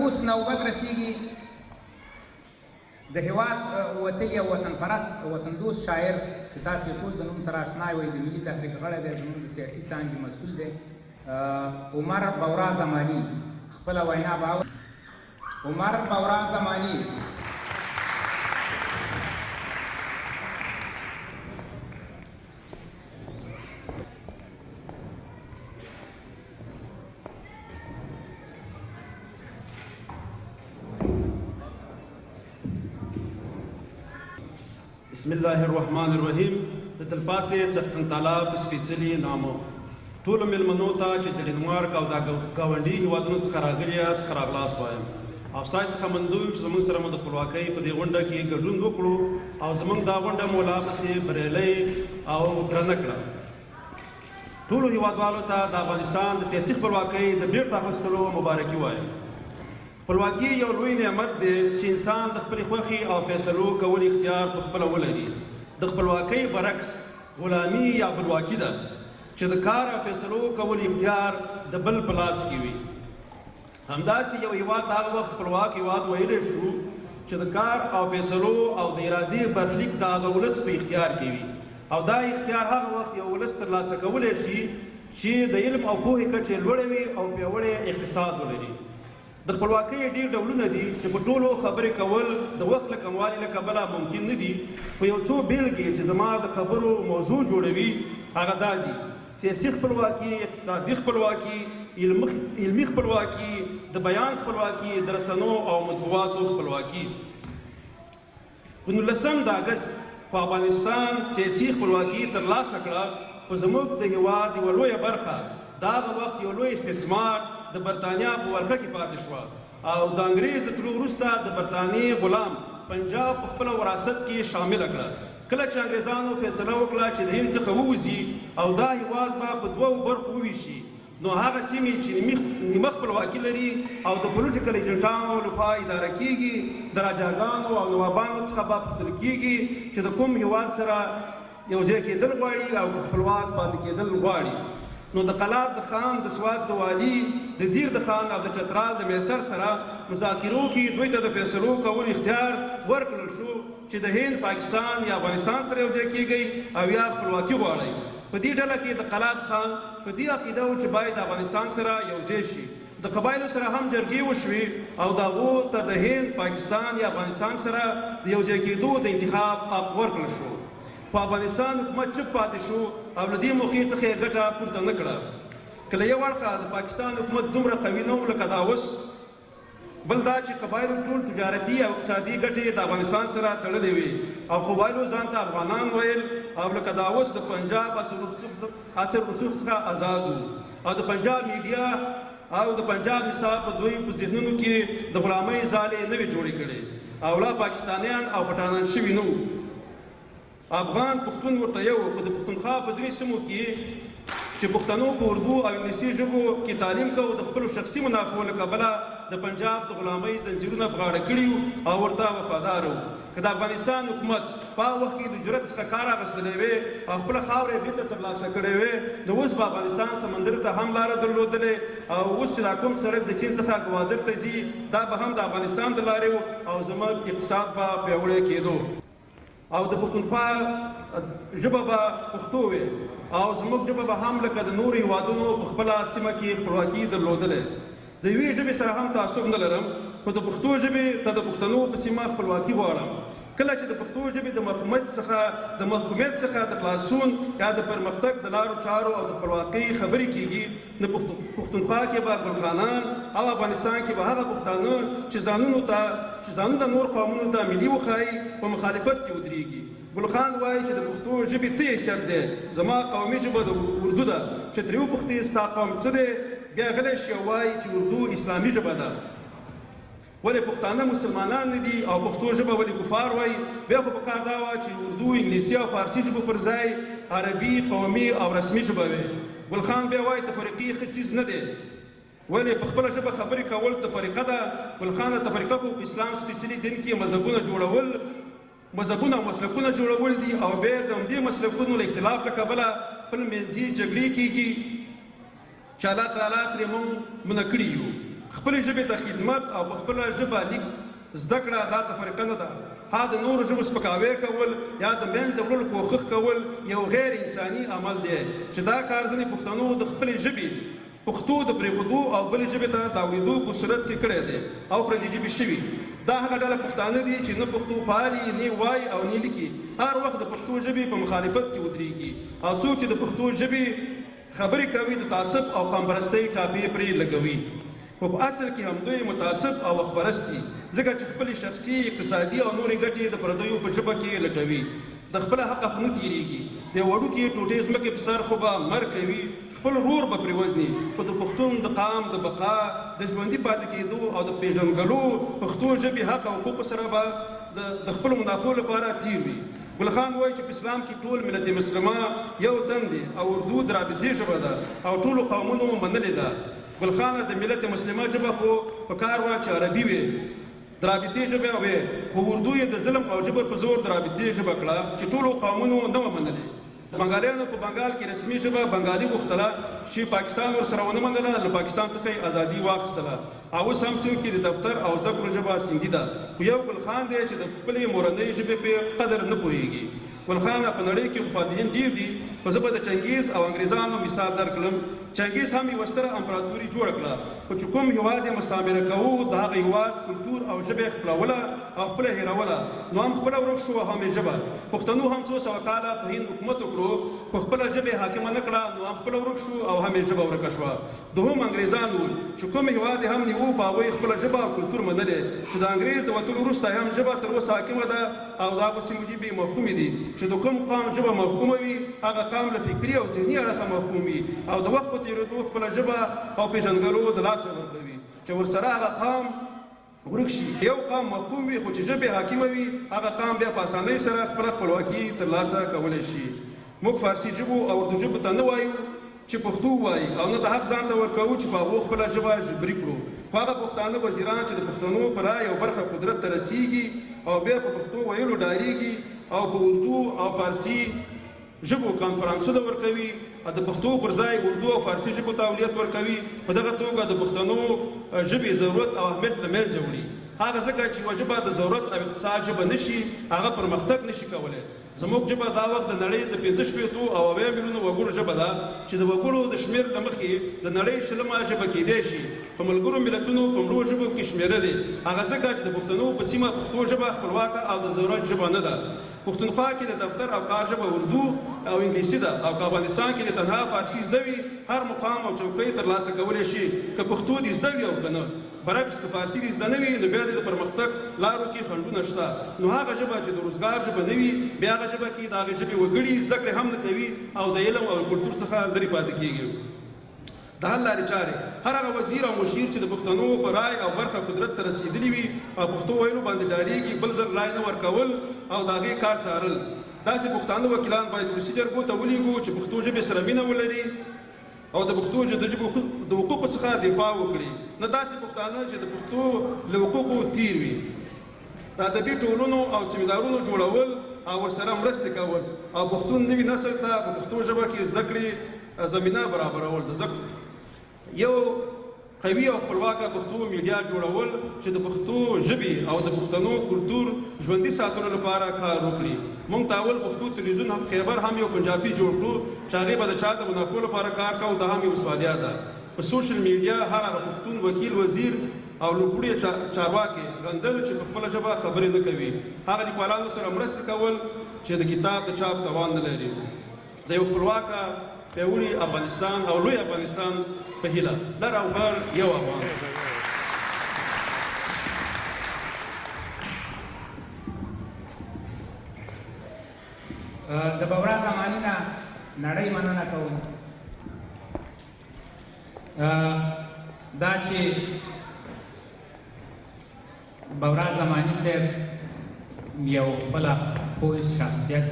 اوس نوبت رسیږي د هېواد وتلي او وطن پرست وطن دوست شاعر چې تاسې ټول د نوم سره اشنا وئ د ملي تحریک غړی دی زموږ د سیاسي څانګې مسؤل دی عمر بورا زماني خپله وینا به عمر بورا زماني بسم الله الرحمن الرحیم د تلپاتې څښتن تعالی په سپېڅلي نامو ټولو مېلمنو ته چې د ډنمارک او د ګاونډي هېوادونو څخه راغلي یاست ښه راغلاست وایم او ستاسو څخه منندوی یم چې زموږ سره مو د خپلواکۍ په دې غونډه کې ګډون وکړو او زموږ دا غونډه مو لا پسې بریالۍ او درنه کړه ټولو هېوادوالو ته د افغانستان د سیاسي خپلواکۍ د بېرته اخیستلو مبارکي وایم خپلواکي یو لوی نعمت دی چې انسان د خپلې خوښې او فیصلو کول اختیار په خپله ولري د خپلواکۍ برعکس غلامي یا بلواکي ده چې د کار او فیصلو کول اختیار د بل په لاس کې وي همداسې یو هېواد هغه وخت خپلواک هېواد ویلی شو چې د کار او فیصلو او د ارادې برخلیک د هغه ولس په اختیار کې وي او دا اختیار هغه وخت یو ولس ترلاسه کولی شي چې د علم او پوهې کچې لوړې وي او پیاوړی اقتصاد ولري د خپلواکۍ ډېر ډولونه دي چې په ټولو خبرې کول د وخت له کموالي له کبله ممکن نه دي خو یو څو بېلګې چې زما د خبرو موضوع جوړوي هغه دا دي سیاسي خپلواکي اقتصادي خپلواکي علمي خپلواکي د بیان خپلواکي د رسنو او مطبوعاتو خپلواکي په 19 د اګست په افغانستان سیاسي خپلواکي ترلاسه کړه خو زموږ د هېواد یوه لویه برخه دا هغه وخت یو لوی استثمار د برطانیا په ولکه کې پاتې شوه او د انګریز د تلو وروسته د برطانیې غلام پنجاب په خپله وراثت کې شامله کړه کله چې انګریزانو فیصله وکړه چې د هند څخه ووځي او دا هېواد به په 2 برخو وویشي نو هغه سیمې چې نیمه خپلواکي لري او د پولیټیکل ایجنټانو لخوا اداره کیږي د راجاګانو او نوابانو څخه به پوښتل کیږي چې د کوم هېواد سره یو ځای کېدل غواړي او خپلواک پاتې کېدل غواړي نو د قلات د خان د سوات د والي د دیر د خان او د چترال د مهتر سره مذاکرو کې دوی ته د فیصلو کول اختیار ورکړل شو چې د هند پاکستان یا افغانستان سره یو ځای کېږئ او یا خپلواکي غواړئ په دې ډله کې د قلات خان په دې عقیده و چې باید د افغانستان سره یو ځای شي د قبایلو سره هم جرګې وشوې او د هغو ته د هند پاکستان یا افغانستان سره د یو ځای کېدو د انتخاب حق ورکړل شو په افغانستان حکومت چوپ پاتې شو او له دې موقع څخه یې ګټه پورته نه کړه کله یو اړخه د پاکستان حکومت دومره قوي نه و لکه دا اوس بل دا چې قبایلو ټول تجارتي او اقتصادي ګټې د افغانستان سره تړلې وې او قبایلو ځان ته افغانان ویل او لکه دا اوس د پنجاب اصل رسوخ څخه آزاد وو او د پنجاب میډیا او د پنجاب نصاب په دوی په ذهنونو کې د غلامۍ ځالې نه وې جوړې کړې او لا پاکستانیان او پټانان شوي نه وو افغان پښتون ورته یو خو د پښتونخوا په ځینې سیمو کې چې پښتنو په اردو او انګلیسي ژبو کې تعلیم کوو د خپلو شخصي منافعو له کبله د پنجاب د غلامۍ زنځیرونه په غاړه کړي او ورته وفادار وو که د افغانستان حکومت په هغه وخت کې د جرأت څخه کار اخیستلی وې او خپله خاوره یې بېرته ترلاسه کړې وې نو اوس به افغانستان سمندر ته هم لاره درلودلې او اوس چې دا کوم سړک د چین څخه ګوادر ته ځي دا به هم د افغانستان د لارې و او زموږ اقتصاد به پیاوړی کېدو او د پښتونخوا ژبه به پښتو وي او زموږ ژبه به هم لکه د نورو هېوادونو په خپله سیمه کې خپلواکي درلودلې د یوې ژبې سره هم تعصب نه لرم خو د پښتو ژبې ته د پښتنو په سیمه خپلواکي غواړم کله چې د پښتو ژبې د محکومیت څخه د خلاصون یا د پرمختګ د لارو چارو او د خپلواکۍ خبرې کېږي نو پښتونخوا کې به ګلخانان او افغانستان کې به هغه پښتانه چې ځانونه نور قومونو ته ملي وښایي په مخالفت کې ودرېږي ګلخان وایي چې د پښتو ژبې څه حیثیت دی زما قومي ژبه د اردو ده چې ترې وپوښتې ستا قوم څه دی بیا غلی شي او وایي چې اردو اسلامي ژبه ده ولې پښتانه مسلمانان نه دي او پښتو ژبه ولې کفار وایي بیا خو پکار دا وه چې اردو انګلیسي او فارسي ژبو پر ځای عربي قومي او رسمي ژبه وي ګلخان بیا وایي تفریقي ښه څیز نه دی ولې په خپله ژبه خبرې کول تفریقه ده ګلخانه تفریقه خو په اسلام سپېڅلي دین کې مذهبونه او مسلکونه جوړول دي او بیا د همدې مسلکونو له اختلاف له کبله خپل منځي جګړې کېږي چې الله تعالی ترې موږ منع کړي یو خپلې ژبې ته خدمت او په خپله ژبه لیک زده کړه دا تفرقه نه ده. ها د نورو ژبو سپکاوی کول یا د منځه وړلو کوښښ کول یو غیر انساني عمل دی چې دا کار ځینې پښتنو د خپلې ژبې پښتو د پرېښودو او بلې ژبې ته د اورېدو په صورت کې کړی دی او پردۍ ژبې شوي. دا هغه ډله پښتانه دي چې نه پښتو پالي، نه وایي او نه لیکي، هر وخت د پښتو ژبې په مخالفت کې ودرېږي او څوک چې د پښتو ژبې خبرې کوي د تعصب او قامپرستۍ ټاپې پرې لګوي. خو په اصل کې همدوی متعصب او وخپرست دي، ځکه چې خپلې شخصي، اقتصادي او نورې ګټې د پردیو په ژبه کې لټوي. د خپله حقه خو نه تېرېږي، د وړوکې ټوټې ځمکې په سر خو به مرګ کوي، خپل ورور به پرې وژني، خو د پښتون د قام د بقا، د ژوندي پاتې کېدو او د پېژنګلو پښتو ژبې حق او حقوقو سره به د خپلو منافعو لپاره تېر وي. ګل خان وایي چې په اسلام کې ټول ملت مسلمه یو تن دی او اردو د رابطې ژبه ده او ټولو قومونو منلې ده. ګل خانه د ملت مسلمه ژبه خو په کار وه چې عربي وي، د رابطې ژبه وي، خو اردو یې د ظلم او جبر په زور د رابطې ژبه کړه چې ټولو قومونو نه وه منلې. بنګالیانو په بنګال کې رسمي ژبه بنګالي غوښتله چې پاکستان ورسره ونه منله، له پاکستان څخه یې ازادي واخیستله او اوس هم سیمه کې د دفتر او زده کړو ژبه سیندي ده. خو یو ګل خان دی چې د خپلې مورنۍ ژبې په قدر نه پوهېږي. ګل خان په نړۍ کې خفادین ډېر دي، خو زه به د چنګیز او انګریزانو مثال درکړم. چنګیز هم یوه ستره امپراتوري جوړه کړه، خو چې کوم هېواد یې مستعمره کوو د هغه هېواد کلتور او ژبه یې خپلوله او خپله هېروله، نو هم خپله ورک شو او هم یې ژبه. پښتنو هم څو سوه کاله په هند حکومت وکړو، خو خپله ژبه یې حاکمه نه کړه، نو هم خپله ورک شو او هم یې ژبه ورکه شوه. دوهم انګریزان وو چې کوم هېواد یې هم نیوو په هغوی خپله ژبه او کلتور منلې، چې د انګریز د وتلو وروسته هم ژبه تر اوسه حاکمه ده او د هغو سیمو ژبې محکومې دي. چې د کوم قام ژبه محکومه وي هغه قام له فکري او ذهني اړخه محکوم وي او د وخت په تېرېدو خپله ژبه او پېژندګلو د لاسه ورکوي چې ورسره هغه قام ورک شي. یو قام محکوم وي خو چې ژبې حاکمه وي هغه قام بیا په اسانۍ سره خپله خپلواکي ترلاسه کولی شي. موږ فارسي ژبو او اردو ژبو ته نه وایو چې پښتو وایي او نه د حق ځان ته ورکوو چې په هغو خپله ژبه جبري کړو. خو هغه پښتانه وزیران چې د پښتنو په رایې او برخه قدرت ته رسیږي او بیا په پښتو ویلو ډارېږي او په اردو او فارسي ژبو کانفرانسونه ورکوي او د پښتو پر ځای اردو او فارسي ژبو ته اولویت ورکوي، په دغه توګه د پښتنو ژبې ضرورت او اهمیت له منځه وړي. هغه ځکه چې یوه ژبه د ضرورت او اقتصاد ژبه نه شي، هغه پرمختګ نه شي کولی. زموږ ژبه دا وخت د نړۍ د 65 میلیونو وګړو ژبه ده چې د وګړو د شمېر له مخې د نړۍ 20مه ژبه کیدی شي، په ملګرو ملتونو په مړو ژبو کې شمېرلې. هغه ځکه چې د پښتنو په سیمه پښتو ژبه خپلواکه او د ضرورت ژبه نه ده. پښتونخوا کې د دفتر او کار ژبه اردو او انګلیسي ده او که افغانستان کې د تنها فارسي زده وي هر مقام او چوکۍ ترلاسه کولی شي که پښتو دې زده وي او که نه. برعکس که فارسي دې زده نه وي نو بیا د پرمختګ لارو کې خنډونه شته. نو هغه ژبه چې د روزګار ژبه نه وي بیا هغه ژبه کې د هغې ژبې وګړي زده کړې هم نه کوي او د علم او کلتور څخه لرې پاتې کېږي. د حل لارې چارې هر هغه وزیر او مشیر چې د پښتنو په رای او برخه قدرت ته رسېدلي وي او پښتو ویلو باندې ډارېږي، بل ځل رای نه ورکول او د هغې کار څارل. داسې پښتانه وکیلان باید ولسي جرګو ته ولیږو چې پښتو ژبې سره مینه ولري او د پښتو د ژبو د حقوقو څخه دفاع وکړي، نه داسې پښتانه چې د پښتو له حقوقو تیر وي. د ادبي ټولنو او سیمینارونو جوړول او ورسره مرستې کول او پښتون نوي نسل ته په پښتو ژبه کې زده کړې زمینه برابرول، یو قوي او خپلواکه پښتو میډیا جوړول چې د پښتو ژبې او د پښتنو کلتور ژوندي ساتلو لپاره کار وکړي. موږ تاول پښتو تلویزیون هم خیبر هم یو پنجابي جوړ کړو چې هغې به د چا د منافعو لپاره کار کوو، دا هم یو سوالیا ده. په سوشل میډیا هر هغه پښتون وکیل، وزیر او لوړپوړي چارواکي غندل چې په خپله ژبه خبرې نه کوي، هغه لیکوالانو سره مرسته کول چې د کتاب د چاپ توان نه لري. د یو خپلواکه پیاوړي افغانستان او لوی افغانستان په هیله لر او بر یو افغان. د بورا زماني نه نړۍ مننه کوم دا چې بورا زماني صاحب یو خپله پوه شخصیت